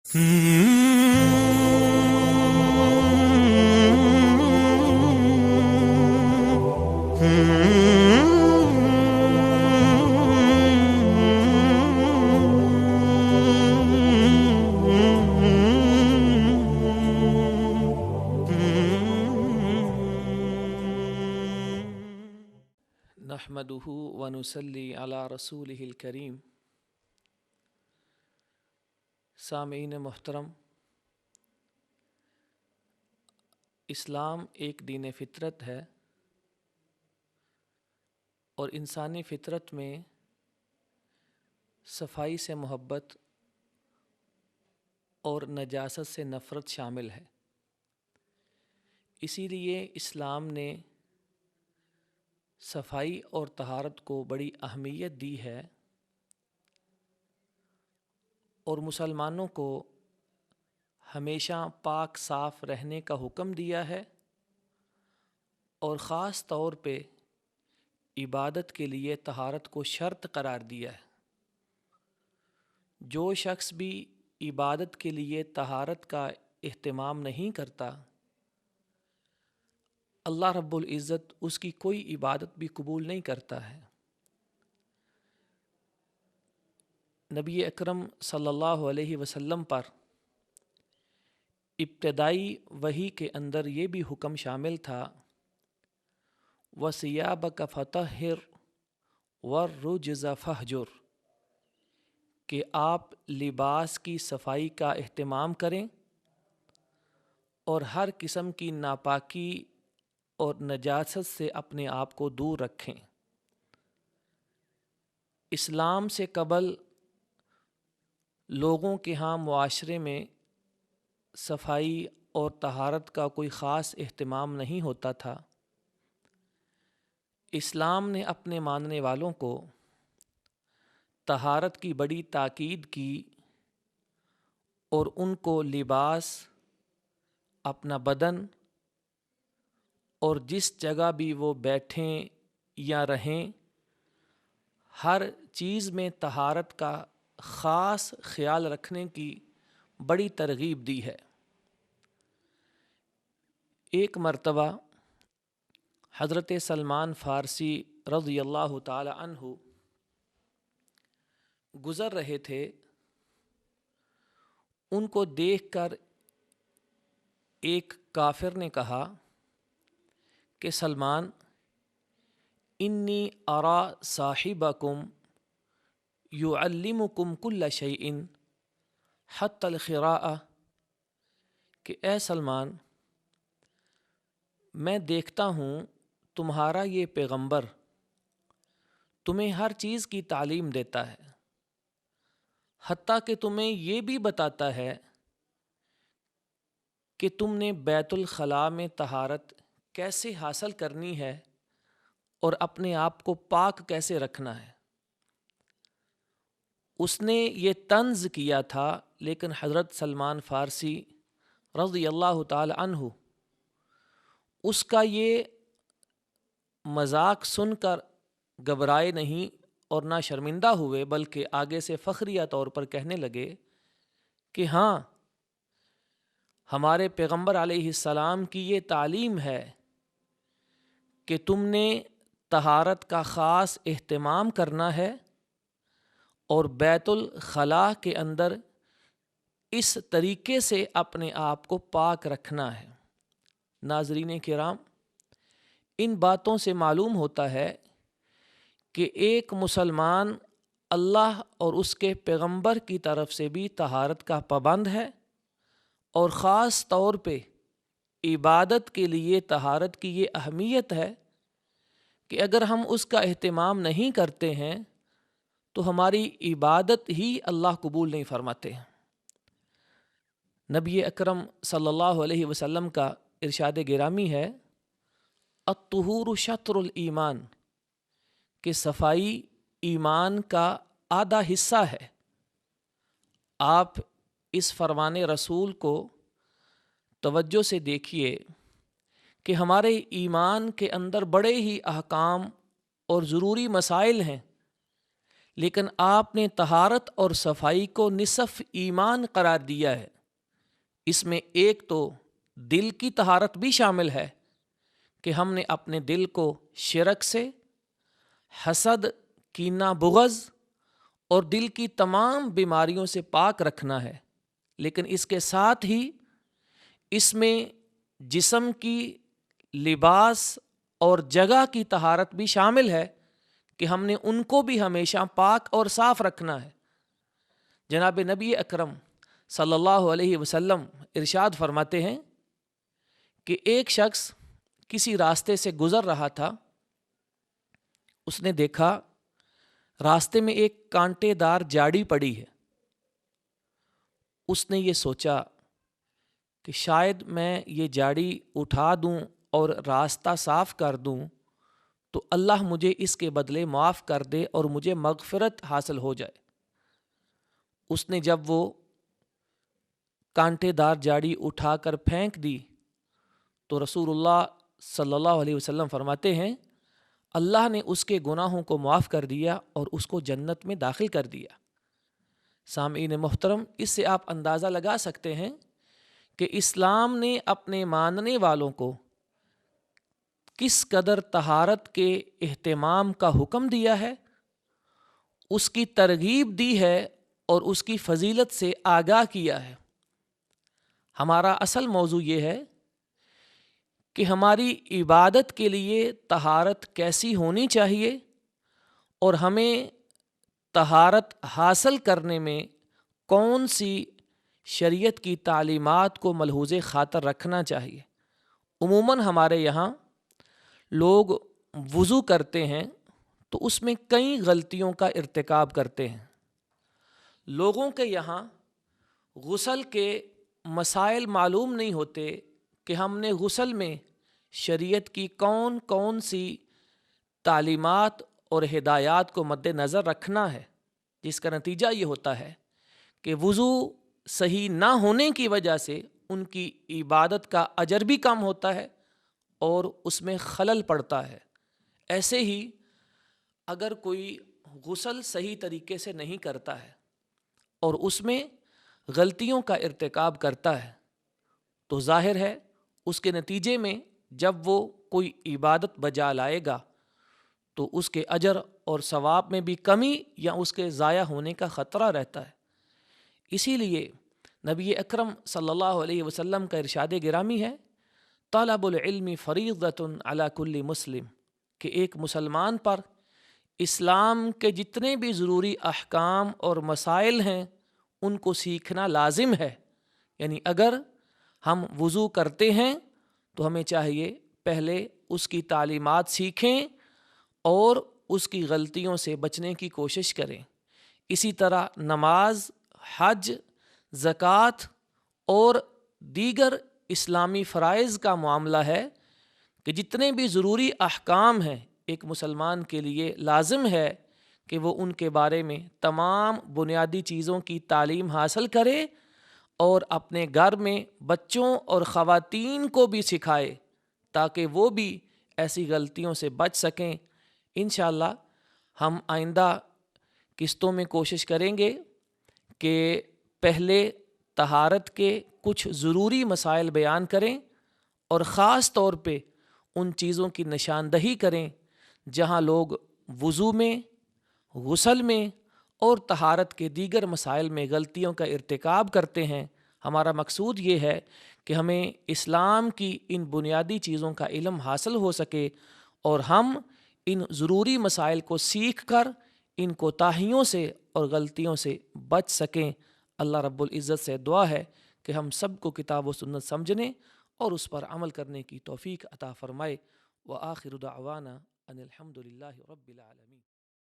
نحمدہ ونصلی علی رسولہ الکریم۔ سامعین محترم، اسلام ایک دین فطرت ہے اور انسانی فطرت میں صفائی سے محبت اور نجاست سے نفرت شامل ہے۔ اسی لیے اسلام نے صفائی اور طہارت کو بڑی اہمیت دی ہے اور مسلمانوں کو ہمیشہ پاک صاف رہنے کا حکم دیا ہے اور خاص طور پہ عبادت کے لیے طہارت کو شرط قرار دیا ہے۔ جو شخص بھی عبادت کے لیے طہارت کا اہتمام نہیں کرتا، اللہ رب العزت اس کی کوئی عبادت بھی قبول نہیں کرتا ہے۔ نبی اکرم صلی اللہ علیہ وسلم پر ابتدائی وحی کے اندر یہ بھی حکم شامل تھا، وَثِيَابَكَ فَطَهِّرْ وَالرُّجْزَ فَاهْجُرْ، کہ آپ لباس کی صفائی کا اہتمام کریں اور ہر قسم کی ناپاکی اور نجاست سے اپنے آپ کو دور رکھیں۔ اسلام سے قبل لوگوں کے ہاں معاشرے میں صفائی اور طہارت کا کوئی خاص اہتمام نہیں ہوتا تھا۔ اسلام نے اپنے ماننے والوں کو طہارت کی بڑی تاکید کی اور ان کو لباس، اپنا بدن اور جس جگہ بھی وہ بیٹھیں یا رہیں، ہر چیز میں طہارت کا خاص خیال رکھنے کی بڑی ترغیب دی ہے۔ ایک مرتبہ حضرت سلمان فارسی رضی اللہ تعالی عنہ گزر رہے تھے۔ ان کو دیکھ کر ایک کافر نے کہا کہ سلمان، انی ارا صاحبکم یعلمکم کل شیء حتی الخراء، کہ اے سلمان، میں دیکھتا ہوں تمہارا یہ پیغمبر تمہیں ہر چیز کی تعلیم دیتا ہے، حتیٰ کہ تمہیں یہ بھی بتاتا ہے کہ تم نے بیت الخلاء میں طہارت کیسے حاصل کرنی ہے اور اپنے آپ کو پاک کیسے رکھنا ہے۔ اس نے یہ طنز کیا تھا، لیکن حضرت سلمان فارسی رضی اللہ تعالی عنہ اس کا یہ مذاق سن کر گھبرائے نہیں اور نہ شرمندہ ہوئے، بلکہ آگے سے فخریہ طور پر کہنے لگے کہ ہاں، ہمارے پیغمبر علیہ السلام کی یہ تعلیم ہے کہ تم نے طہارت کا خاص اہتمام کرنا ہے اور بیت الخلاء کے اندر اس طریقے سے اپنے آپ کو پاک رکھنا ہے۔ ناظرین کرام، ان باتوں سے معلوم ہوتا ہے کہ ایک مسلمان اللہ اور اس کے پیغمبر کی طرف سے بھی طہارت کا پابند ہے اور خاص طور پہ عبادت کے لیے طہارت کی یہ اہمیت ہے کہ اگر ہم اس کا اہتمام نہیں کرتے ہیں تو ہماری عبادت ہی اللہ قبول نہیں فرماتے۔ نبی اکرم صلی اللہ علیہ وسلم کا ارشاد گرامی ہے، الطہور شطر الایمان، کہ صفائی ایمان کا آدھا حصہ ہے۔ آپ اس فرمان رسول کو توجہ سے دیکھیے کہ ہمارے ایمان کے اندر بڑے ہی احکام اور ضروری مسائل ہیں، لیکن آپ نے طہارت اور صفائی کو نصف ایمان قرار دیا ہے۔ اس میں ایک تو دل کی طہارت بھی شامل ہے کہ ہم نے اپنے دل کو شرک سے، حسد، کینہ، بغض اور دل کی تمام بیماریوں سے پاک رکھنا ہے، لیکن اس کے ساتھ ہی اس میں جسم کی، لباس اور جگہ کی طہارت بھی شامل ہے کہ ہم نے ان کو بھی ہمیشہ پاک اور صاف رکھنا ہے۔ جناب نبی اکرم صلی اللہ علیہ وسلم ارشاد فرماتے ہیں کہ ایک شخص کسی راستے سے گزر رہا تھا، اس نے دیکھا راستے میں ایک کانٹے دار جاڑی پڑی ہے۔ اس نے یہ سوچا کہ شاید میں یہ جاڑی اٹھا دوں اور راستہ صاف کر دوں تو اللہ مجھے اس کے بدلے معاف کر دے اور مجھے مغفرت حاصل ہو جائے۔ اس نے جب وہ کانٹے دار جاڑی اٹھا کر پھینک دی تو رسول اللہ صلی اللہ علیہ وسلم فرماتے ہیں اللہ نے اس کے گناہوں کو معاف کر دیا اور اس کو جنت میں داخل کر دیا۔ سامعین محترم، اس سے آپ اندازہ لگا سکتے ہیں کہ اسلام نے اپنے ماننے والوں کو کس قدر طہارت کے اہتمام کا حکم دیا ہے، اس کی ترغیب دی ہے اور اس کی فضیلت سے آگاہ کیا ہے۔ ہمارا اصل موضوع یہ ہے کہ ہماری عبادت کے لیے طہارت کیسی ہونی چاہیے اور ہمیں طہارت حاصل کرنے میں کون سی شریعت کی تعلیمات کو ملحوظ خاطر رکھنا چاہیے۔ عموماً ہمارے یہاں لوگ وضو کرتے ہیں تو اس میں کئی غلطیوں کا ارتکاب کرتے ہیں۔ لوگوں کے یہاں غسل کے مسائل معلوم نہیں ہوتے کہ ہم نے غسل میں شریعت کی کون کون سی تعلیمات اور ہدایات کو مد نظر رکھنا ہے، جس کا نتیجہ یہ ہوتا ہے کہ وضو صحیح نہ ہونے کی وجہ سے ان کی عبادت کا اجر بھی کم ہوتا ہے اور اس میں خلل پڑتا ہے۔ ایسے ہی اگر کوئی غسل صحیح طریقے سے نہیں کرتا ہے اور اس میں غلطیوں کا ارتکاب کرتا ہے تو ظاہر ہے اس کے نتیجے میں جب وہ کوئی عبادت بجا لائے گا تو اس کے اجر اور ثواب میں بھی کمی یا اس کے ضائع ہونے کا خطرہ رہتا ہے۔ اسی لیے نبی اکرم صلی اللہ علیہ وسلم کا ارشاد گرامی ہے طلب العلم فریضۃ علی کل مسلم، کہ ایک مسلمان پر اسلام کے جتنے بھی ضروری احکام اور مسائل ہیں ان کو سیکھنا لازم ہے۔ یعنی اگر ہم وضو کرتے ہیں تو ہمیں چاہیے پہلے اس کی تعلیمات سیکھیں اور اس کی غلطیوں سے بچنے کی کوشش کریں۔ اسی طرح نماز، حج، زکوٰۃ اور دیگر اسلامی فرائض کا معاملہ ہے کہ جتنے بھی ضروری احکام ہیں ایک مسلمان کے لیے لازم ہے کہ وہ ان کے بارے میں تمام بنیادی چیزوں کی تعلیم حاصل کرے اور اپنے گھر میں بچوں اور خواتین کو بھی سکھائے تاکہ وہ بھی ایسی غلطیوں سے بچ سکیں۔ انشاءاللہ ہم آئندہ قسطوں میں کوشش کریں گے کہ پہلے طہارت کے کچھ ضروری مسائل بیان کریں اور خاص طور پہ ان چیزوں کی نشاندہی کریں جہاں لوگ وضو میں، غسل میں اور طہارت کے دیگر مسائل میں غلطیوں کا ارتکاب کرتے ہیں۔ ہمارا مقصود یہ ہے کہ ہمیں اسلام کی ان بنیادی چیزوں کا علم حاصل ہو سکے اور ہم ان ضروری مسائل کو سیکھ کر ان کوتاہیوں سے اور غلطیوں سے بچ سکیں۔ اللہ رب العزت سے دعا ہے کہ ہم سب کو کتاب و سنت سمجھنے اور اس پر عمل کرنے کی توفیق عطا فرمائے۔ وآخر دعوانا ان الحمد للہ رب العالمین۔